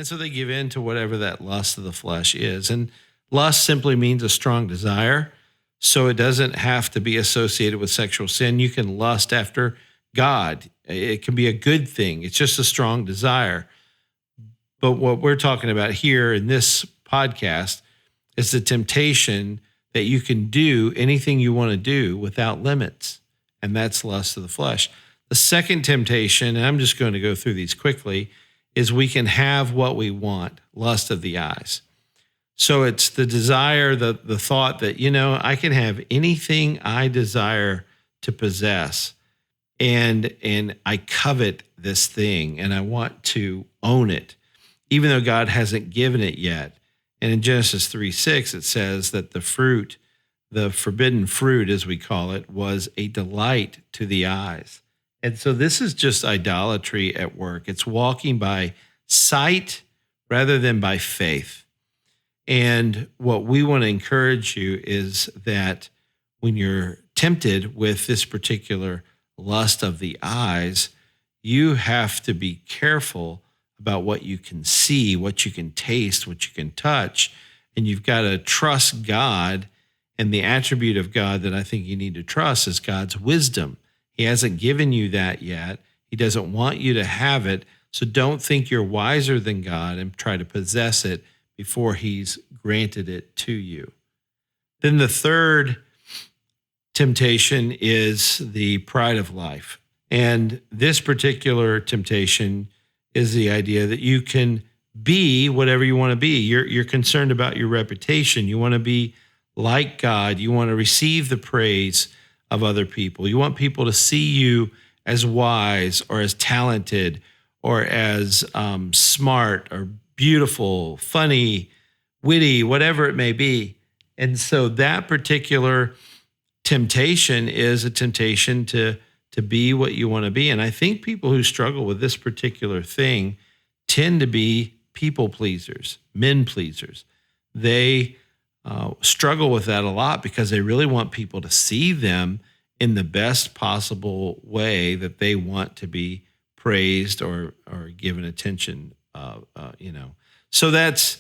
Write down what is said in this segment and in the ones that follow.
And so they give in to whatever that lust of the flesh is. And lust simply means a strong desire. So it doesn't have to be associated with sexual sin. You can lust after God. It can be a good thing. It's just a strong desire. But what we're talking about here in this podcast is the temptation that you can do anything you want to do without limits. And that's lust of the flesh. The second temptation, and I'm just going to go through these quickly, is we can have what we want, lust of the eyes. So it's the desire, the thought that, I can have anything I desire to possess, and I covet this thing, and I want to own it, even though God hasn't given it yet. And in Genesis 3:6, it says that the fruit, the forbidden fruit, as we call it, was a delight to the eyes. And so this is just idolatry at work. It's walking by sight rather than by faith. And what we want to encourage you is that when you're tempted with this particular lust of the eyes, you have to be careful about what you can see, what you can taste, what you can touch. And you've got to trust God. And the attribute of God that I think you need to trust is God's wisdom. He hasn't given you that yet. He doesn't want you to have it. So don't think you're wiser than God and try to possess it before he's granted it to you. Then the third temptation is the pride of life. And this particular temptation is the idea that you can be whatever you want to be. You're concerned about your reputation. You want to be like God. You want to receive the praise of other people. You want people to see you as wise or as talented or as smart or beautiful, funny, witty, whatever it may be. And so that particular temptation is a temptation to be what you want to be. And I think people who struggle with this particular thing tend to be people pleasers, men pleasers. They struggle with that a lot because they really want people to see them in the best possible way that they want to be praised or given attention. So that's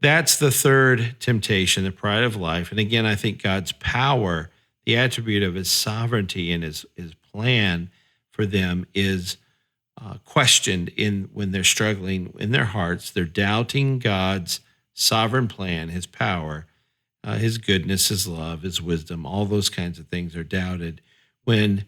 the third temptation, the pride of life. And again, I think God's power, the attribute of his sovereignty and his plan for them is questioned when they're struggling in their hearts. They're doubting God's sovereign plan, his power, his goodness, his love, his wisdom. All those kinds of things are doubted when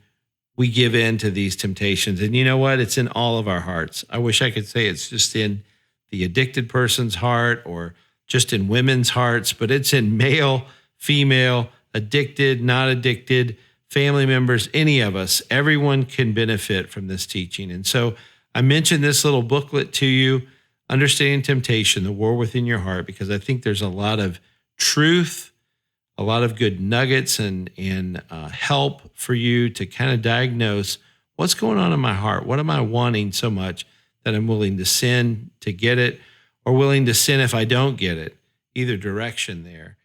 we give in to these temptations. And you know what? It's in all of our hearts. I wish I could say it's just in the addicted person's heart or just in women's hearts, but it's in male, female, addicted, not addicted, family members, any of us. Everyone can benefit from this teaching. And so I mentioned this little booklet to you, Understanding Temptation, the War Within Your Heart, because I think there's a lot of truth, a lot of good nuggets and help for you to kind of diagnose what's going on in my heart. What am I wanting so much that I'm willing to sin to get it, or willing to sin if I don't get it? Either direction there.